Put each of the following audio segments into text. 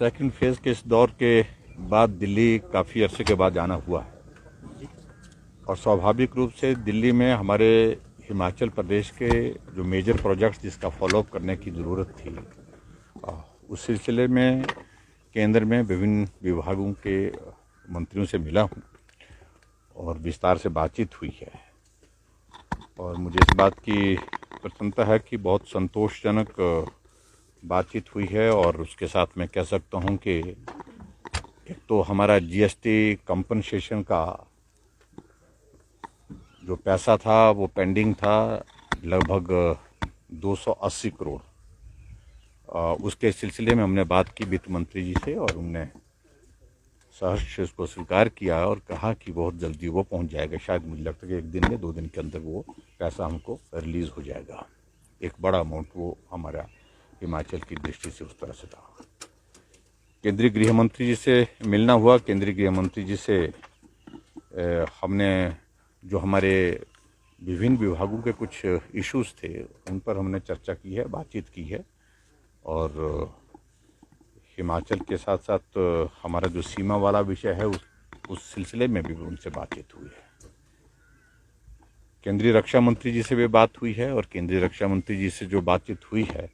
Second phase के इस दौर के बाद दिल्ली काफ़ी अरसे के बाद जाना हुआ है और स्वाभाविक रूप से दिल्ली में हमारे हिमाचल प्रदेश के जो मेजर प्रोजेक्ट्स जिसका फॉलोअप करने की ज़रूरत थी उस सिलसिले में केंद्र में विभिन्न विभागों के मंत्रियों से मिला हूँ और विस्तार से बातचीत हुई है और मुझे इस बात की प्रसन्नता है कि बहुत संतोषजनक बातचीत हुई है और उसके साथ मैं कह सकता हूं कि एक तो हमारा जीएसटी कंपनसेशन का जो पैसा था वो पेंडिंग था लगभग 280 करोड़। उसके सिलसिले में हमने बात की वित्त मंत्री जी से और उनने सहर्ष उसको स्वीकार किया और कहा कि बहुत जल्दी वो पहुंच जाएगा। शायद मुझे लगता है कि 1 दिन या 2 दिन के अंदर वो पैसा हमको रिलीज़ हो जाएगा। एक बड़ा अमाउंट वो हमारा हिमाचल की दृष्टि से उस तरह से था। केंद्रीय गृह मंत्री जी से मिलना हुआ। केंद्रीय गृह मंत्री जी से हमने जो हमारे विभिन्न विभागों के कुछ इश्यूज थे उन पर हमने चर्चा की है, बातचीत की है और हिमाचल के साथ साथ हमारा जो सीमा वाला विषय है उस सिलसिले में भी उनसे बातचीत हुई है। केंद्रीय रक्षा मंत्री जी से भी बात हुई है और केंद्रीय रक्षा मंत्री जी से जो बातचीत हुई है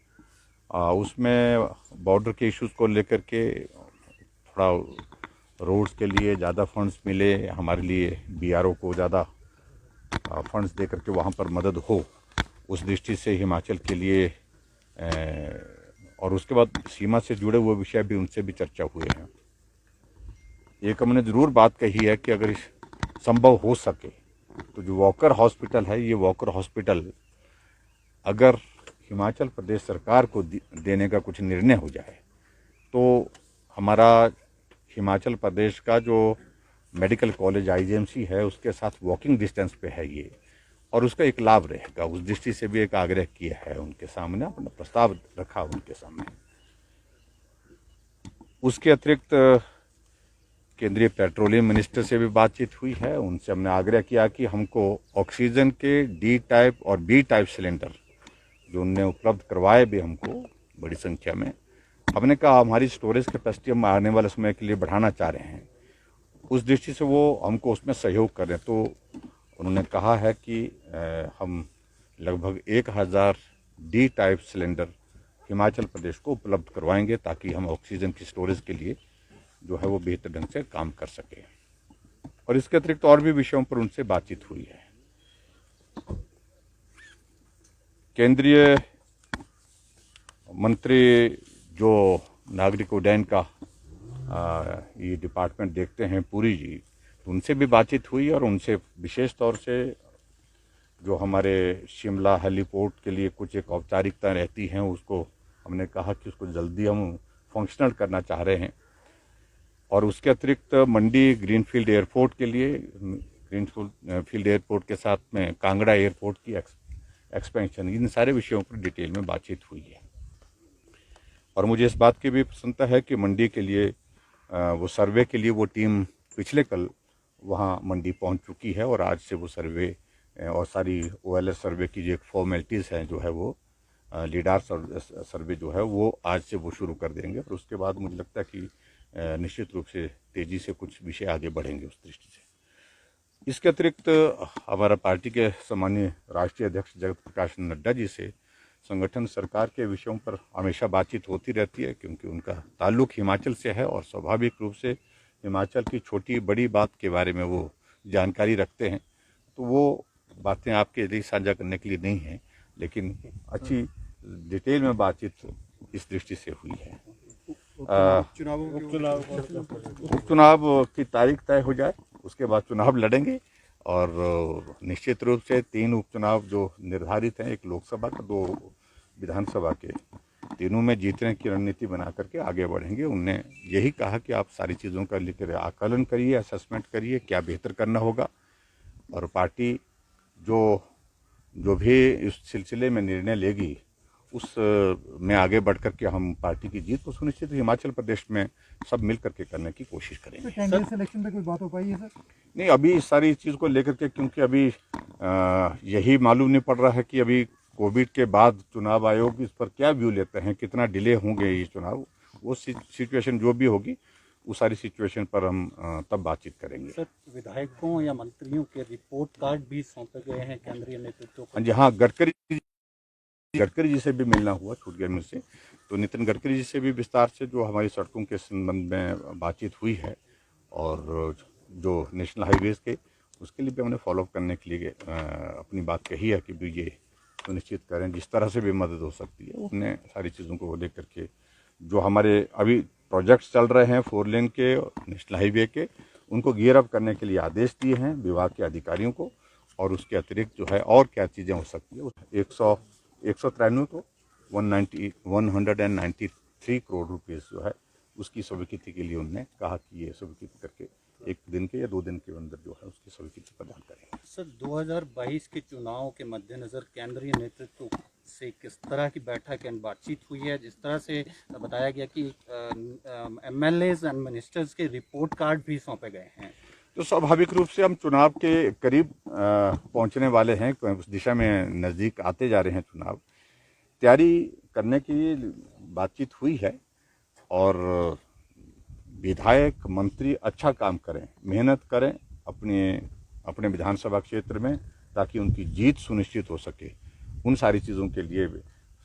उसमें बॉर्डर के इश्यूज़ को लेकर के थोड़ा रोड्स के लिए ज़्यादा फंड्स मिले, हमारे लिए बीआरओ को ज़्यादा फंड्स दे करके वहाँ पर मदद हो, उस दृष्टि से हिमाचल के लिए और उसके बाद सीमा से जुड़े हुए विषय भी उनसे भी चर्चा हुए हैं। एक हमने ज़रूर बात कही है कि अगर संभव हो सके तो जो वॉकर हॉस्पिटल है, ये वॉकर हॉस्पिटल अगर हिमाचल प्रदेश सरकार को देने का कुछ निर्णय हो जाए तो हमारा हिमाचल प्रदेश का जो मेडिकल कॉलेज आईजीएमसी है उसके साथ वॉकिंग डिस्टेंस पे है ये और उसका एक लाभ रहेगा। उस दृष्टि से भी एक आग्रह किया है उनके सामने, अपना प्रस्ताव रखा उनके सामने। उसके अतिरिक्त केंद्रीय पेट्रोलियम मिनिस्टर से भी बातचीत हुई है। उनसे हमने आग्रह किया कि हमको ऑक्सीजन के डी टाइप और बी टाइप सिलेंडर जो उनने उपलब्ध करवाए भी हमको बड़ी संख्या में, हमने कहा हमारी स्टोरेज कैपेसिटी हम आने वाले समय के लिए बढ़ाना चाह रहे हैं, उस दृष्टि से वो हमको उसमें सहयोग करें। तो उन्होंने कहा है कि हम लगभग 1000 D type cylinder Himachal Pradesh को उपलब्ध करवाएंगे ताकि हम ऑक्सीजन की स्टोरेज के लिए जो है वो बेहतर ढंग से काम कर सके। और इसके अतिरिक्त और भी विषयों पर उनसे बातचीत हुई है। केंद्रीय मंत्री जो नागरिक उड्डयन का ये डिपार्टमेंट देखते हैं, पुरी जी, तो उनसे भी बातचीत हुई और उनसे विशेष तौर से जो हमारे शिमला हेलीपोर्ट के लिए कुछ एक औपचारिकता रहती हैं उसको हमने कहा कि उसको जल्दी हम फंक्शनल करना चाह रहे हैं। और उसके अतिरिक्त मंडी ग्रीनफील्ड एयरपोर्ट के लिए, ग्रीनफील्ड एयरपोर्ट के साथ में कांगड़ा एयरपोर्ट की एक्सपेंशन, इन सारे विषयों पर डिटेल में बातचीत हुई है। और मुझे इस बात की भी प्रसन्नता है कि मंडी के लिए वो सर्वे के लिए वो टीम पिछले कल वहाँ मंडी पहुँच चुकी है और आज से वो सर्वे और सारी ओएलएस सर्वे की जो एक फॉर्मेलिटीज़ हैं जो है वो लीडार सर्वे जो है वो आज से वो शुरू कर देंगे और उसके बाद मुझे लगता है कि निश्चित रूप से तेज़ी से कुछ विषय आगे बढ़ेंगे उस दृष्टि से। इसके अतिरिक्त हमारा पार्टी के सम्मानीय राष्ट्रीय अध्यक्ष जगत प्रकाश नड्डा जी से संगठन सरकार के विषयों पर हमेशा बातचीत होती रहती है क्योंकि उनका ताल्लुक हिमाचल से है और स्वाभाविक रूप से हिमाचल की छोटी बड़ी बात के बारे में वो जानकारी रखते हैं। तो वो बातें आपके लिए साझा करने के लिए नहीं हैं, लेकिन अच्छी डिटेल में बातचीत इस दृष्टि से हुई है। उपचुनाव की तारीख तय हो जाए उसके बाद चुनाव लड़ेंगे और निश्चित रूप से 3 उपचुनाव जो निर्धारित हैं, एक लोकसभा का, 2 विधानसभा के, तीनों में जीतने की रणनीति बना करके आगे बढ़ेंगे। उनने यही कहा कि आप सारी चीज़ों का लेकर आकलन करिए, असेसमेंट करिए, क्या बेहतर करना होगा और पार्टी जो भी इस सिलसिले में निर्णय लेगी उस में आगे बढ़ करके हम पार्टी की जीत को सुनिश्चित हिमाचल प्रदेश में सब मिल करके करने की कोशिश करेंगे। कैंडिडेट सिलेक्शन पे कोई बात हो पाई है सर? नहीं, अभी इस सारी चीज़ को लेकर के क्योंकि अभी यही मालूम नहीं पड़ रहा है कि अभी कोविड के बाद चुनाव आयोग इस पर क्या व्यू लेते हैं, कितना डिले होंगे ये चुनाव, वो सिचुएशन जो भी होगी उस सारी सिचुएशन पर हम तब बातचीत करेंगे। सर, विधायकों या मंत्रियों के रिपोर्ट कार्ड भी सौंपे गए हैं केंद्रीय नेतृत्व को। हाँ जी, हाँ, गडकरी जी से भी मिलना हुआ, छूट गया मुझसे, तो नितिन गडकरी जी से भी विस्तार से जो हमारी सड़कों के संबंध में बातचीत हुई है और जो नेशनल हाईवेज के उसके लिए भी हमने फॉलोअप करने के लिए अपनी बात कही है कि भी ये सुनिश्चित करें जिस तरह से भी मदद हो सकती है। उन्हें सारी चीज़ों को लेकर के जो हमारे अभी प्रोजेक्ट्स चल रहे हैं 4 लेन के नेशनल हाईवे के, उनको गियर अप करने के लिए आदेश दिए हैं विभाग के अधिकारियों को, और उसके अतिरिक्त जो है और क्या चीज़ें हो सकती है 193 को 193 करोड़ रुपये जो है उसकी स्वीकृति के लिए उन्होंने कहा कि ये स्वीकृत करके 1 दिन के या 2 दिन के अंदर जो है उसकी स्वीकृति प्रदान करेंगे। सर, 2022 के चुनाव के मद्देनजर केंद्रीय नेतृत्व से किस तरह की बैठक एंड बातचीत हुई है? जिस तरह से बताया गया कि MLAs एंड मिनिस्टर्स के रिपोर्ट कार्ड भी सौंपे गए हैं। तो स्वाभाविक रूप से हम चुनाव के करीब पहुंचने वाले हैं, उस दिशा में नज़दीक आते जा रहे हैं चुनाव, तैयारी करने की बातचीत हुई है और विधायक मंत्री अच्छा काम करें, मेहनत करें अपने विधानसभा क्षेत्र में ताकि उनकी जीत सुनिश्चित हो सके। उन सारी चीज़ों के लिए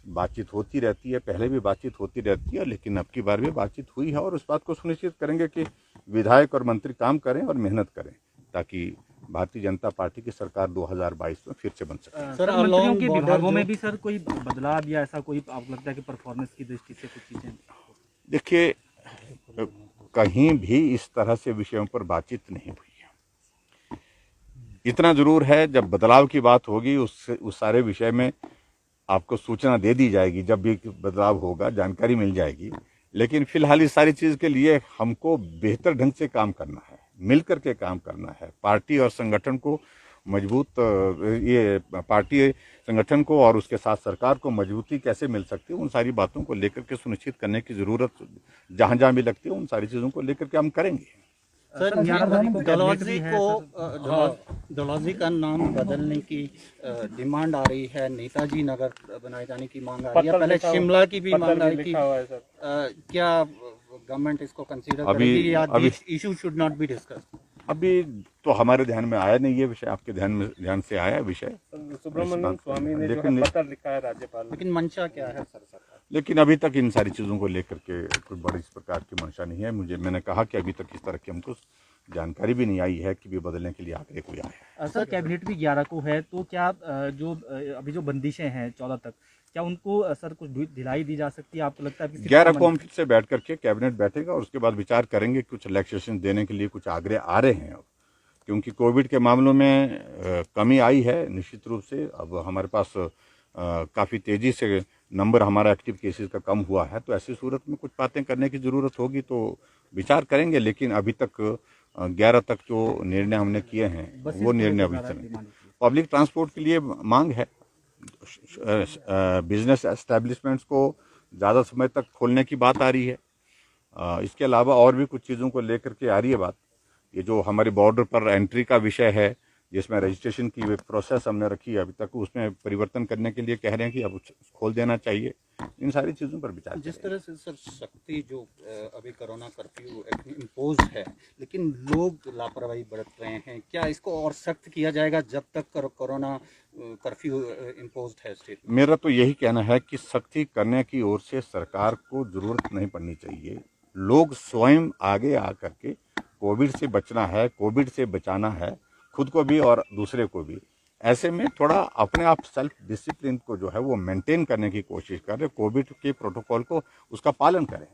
बातचीत होती रहती है, पहले भी बातचीत होती रहती है, लेकिन अब की बार भी बातचीत हुई है और उस बात को सुनिश्चित करेंगे कि विधायक और मंत्री काम करें और मेहनत करें ताकि भारतीय जनता पार्टी की सरकार 2022 में फिर से बन सके। सर, मंत्रियों के विभागों में भी सर कोई बदलाव या ऐसा कोई आपको लगता है कि परफॉर्मेंस की दृष्टि से कुछ चीज़ें? देखिए, कहीं भी इस तरह से विषयों पर बातचीत नहीं हुई है। इतना जरूर है जब बदलाव की बात होगी उस सारे विषय में आपको सूचना दे दी जाएगी, जब भी बदलाव होगा जानकारी मिल जाएगी। लेकिन फिलहाल इस सारी चीज़ के लिए हमको बेहतर ढंग से काम करना है, मिलकर के काम करना है। पार्टी और संगठन को मजबूत, ये पार्टी संगठन को और उसके साथ सरकार को मजबूती कैसे मिल सकती है, उन सारी बातों को लेकर के सुनिश्चित करने की ज़रूरत जहाँ जहाँ भी लगती है उन सारी चीज़ों को लेकर के हम करेंगे। सर, डलहौजी का नाम बदलने की डिमांड आ रही है, नेताजी नगर बनाए जाने की मांग आ रही है, पहले शिमला की भी मांग आ रही थी। क्या गवर्नमेंट इसको कंसीडर करेगी या this issue should not be discussed? अभी तो हमारे ध्यान में आया नहीं ये विषय, आपके ध्यान से आया विषय। सुब्रमण्यम स्वामी ने जो है पत्र लिखा है राज्यपाल, लेकिन मंशा क्या है सर सरकार? लेकिन अभी तक इन सारी चीज़ों को लेकर के कोई बड़ी इस प्रकार की मंशा नहीं है। मैंने कहा कि अभी तक इस तरह की हमको जानकारी भी नहीं आई है कि भी बदलने के लिए आगे कोई आया है। सर, कैबिनेट भी 11 को है, तो क्या जो अभी जो बंदिशें हैं 14 तक, क्या उनको सर कुछ ढिलाई दी जा सकती है? आपको लगता है कि 11 को हम फिर से बैठ करके कैबिनेट बैठेगा और उसके बाद विचार करेंगे। कुछ रिलैक्सेशन देने के लिए कुछ आग्रह आ रहे हैं अब, क्योंकि कोविड के मामलों में कमी आई है निश्चित रूप से। अब हमारे पास काफ़ी तेज़ी से नंबर हमारा एक्टिव केसेस का कम हुआ है, तो ऐसी सूरत में कुछ बातें करने की ज़रूरत होगी तो विचार करेंगे। लेकिन अभी तक 11 तक जो निर्णय हमने किए हैं वो निर्णय अभी तक पब्लिक ट्रांसपोर्ट के लिए मांग है। बिजनेस एस्टेब्लिशमेंट्स को ज़्यादा समय तक खोलने की बात आ रही है। इसके अलावा और भी कुछ चीज़ों को लेकर के आ रही है बात। ये जो हमारे बॉर्डर पर एंट्री का विषय है, जिसमें रजिस्ट्रेशन की एक प्रोसेस हमने रखी है अभी तक, उसमें परिवर्तन करने के लिए कह रहे हैं कि अब खोल देना चाहिए। इन सारी चीज़ों पर विचार। जिस तरह से सर सख्ती जो अभी कोरोना कर्फ्यू इम्पोज है, लेकिन लोग लापरवाही बरत रहे हैं, क्या इसको और सख्त किया जाएगा जब तक कोरोना कर्फ्यू इम्पोज है स्टेट में? मेरा तो यही कहना है कि सख्ती करने की ओर से सरकार को ज़रूरत नहीं पड़नी चाहिए। लोग स्वयं आगे आकर के कोविड से बचना है, कोविड से बचाना है खुद को भी और दूसरे को भी। ऐसे में थोड़ा अपने आप सेल्फ डिसिप्लिन को जो है वो मेंटेन करने की कोशिश करें, कोविड के प्रोटोकॉल को उसका पालन करें।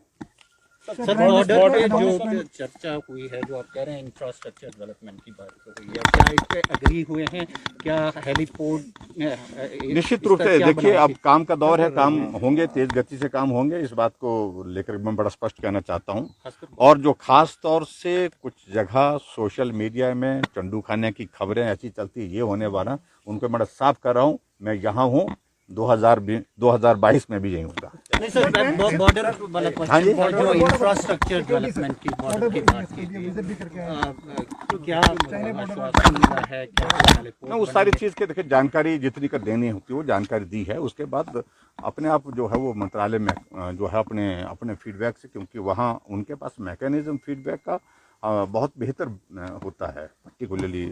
सर, बॉर्डर पे जो चर्चा हुई है, जो आप कह रहे हैं इंफ्रास्ट्रक्चर डेवलपमेंट की बात हुई है, क्या इस पे एग्री हुए हैं? क्या हेलीपोर्ट निश्चित रूप से देखिए, अब काम का दौर है, काम होंगे, तेज गति से काम होंगे, इस बात को लेकर मैं बड़ा स्पष्ट कहना चाहता हूं। और जो खास तौर से कुछ जगह सोशल मीडिया में चंडू खाने की खबरें ऐसी चलती ये होने वाला, उनको मैं साफ कर रहा हूं, मैं यहाँ हूँ, 2022 में भी यही होगा। नहीं सर, बॉर्डर वाला हाँ जी। क्वेश्चन, जो इंफ्रास्ट्रक्चर डेवलपमेंट की बॉर्डर की बात की थी, विजिट भी करके आए। क्या आश्वासन मिला है, क्या पहले ना उस सारी चीज़ के देखिए जानकारी जितनी कर देनी होती है वो जानकारी दी है। उसके बाद अपने आप जो है वो मंत्रालय में जो है अपने फीडबैक से, क्योंकि वहाँ उनके पास मैकेनिज्म फीडबैक का बहुत बेहतर होता है, पर्टिकुलरली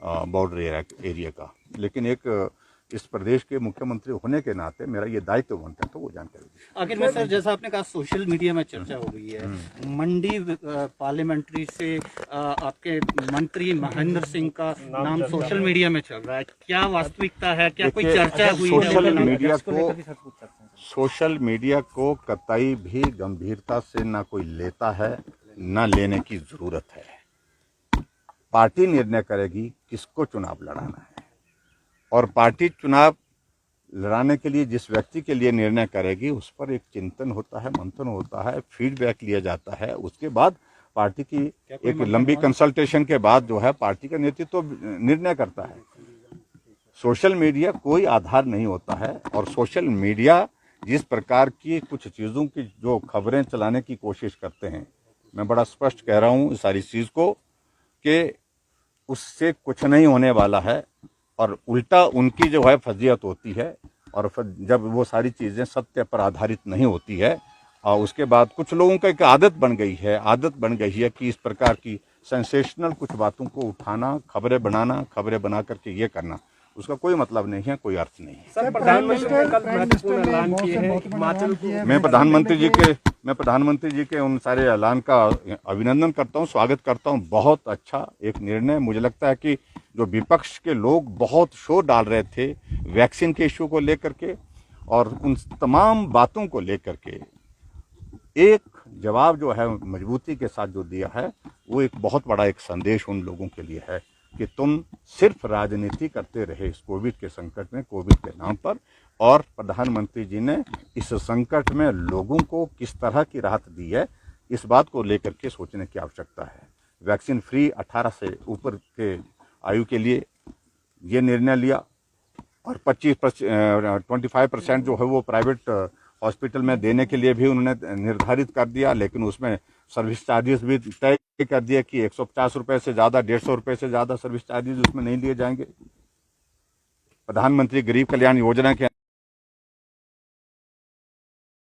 बॉर्डर एरिया का। लेकिन एक इस प्रदेश के मुख्यमंत्री होने के नाते मेरा ये दायित्व बनता है, तो वो जानकारी दी। आखिर में सर, जैसा आपने कहा सोशल मीडिया में चर्चा हो गई है, मंडी पार्लियामेंट्री से आपके मंत्री महेंद्र सिंह का नाम सोशल मीडिया में चल रहा है, क्या वास्तविकता है, क्या कोई देखिए, चर्चा हुई है? सोशल मीडिया को कतई भी गंभीरता से ना कोई लेता है, ना लेने की जरूरत है। पार्टी निर्णय करेगी किसको चुनाव लड़ाना है, और पार्टी चुनाव लड़ाने के लिए जिस व्यक्ति के लिए निर्णय करेगी उस पर एक चिंतन होता है, मंथन होता है, फीडबैक लिया जाता है। उसके बाद पार्टी की एक लंबी कंसल्टेशन के बाद जो है पार्टी का नेतृत्व निर्णय करता है। सोशल मीडिया कोई आधार नहीं होता है, और सोशल मीडिया जिस प्रकार की कुछ चीज़ों की जो खबरें चलाने की कोशिश करते हैं, मैं बड़ा स्पष्ट कह रहा हूँ इस सारी चीज़ को कि उससे कुछ नहीं होने वाला है, और उल्टा उनकी जो है फजीयत होती है। और जब वो सारी चीज़ें सत्य पर आधारित नहीं होती है, और उसके बाद कुछ लोगों का एक आदत बन गई है कि इस प्रकार की सेंसेशनल कुछ बातों को उठाना, खबरें बनाना, खबरें बना करके ये करना, उसका कोई मतलब नहीं है, कोई अर्थ नहीं है। सर, प्रधानमंत्री ने कल महत्वपूर्ण ऐलान किए हैं हिमाचल को। मैं प्रधानमंत्री जी के उन सारे ऐलान का अभिनंदन करता हूं, स्वागत करता हूं। बहुत अच्छा एक निर्णय। मुझे लगता है कि जो विपक्ष के लोग बहुत शोर डाल रहे थे वैक्सीन के इश्यू को लेकर के और उन तमाम बातों को लेकर के, एक जवाब जो है मजबूती के साथ जो दिया है, वो एक बहुत बड़ा एक संदेश उन लोगों के लिए है कि तुम सिर्फ राजनीति करते रहे इस कोविड के संकट में, कोविड के नाम पर, और प्रधानमंत्री जी ने इस संकट में लोगों को किस तरह की राहत दी है, इस बात को लेकर के सोचने की आवश्यकता है। वैक्सीन फ्री 18 से ऊपर के आयु के लिए ये निर्णय लिया, और 25% जो है वो प्राइवेट हॉस्पिटल में देने के लिए भी उन्होंने निर्धारित कर दिया। लेकिन उसमें सर्विस चार्जेस भी तय कर दिया कि 150 रुपये से ज़्यादा, 150 रुपये से ज़्यादा सर्विस चार्जेस उसमें नहीं लिए जाएंगे। प्रधानमंत्री गरीब कल्याण योजना के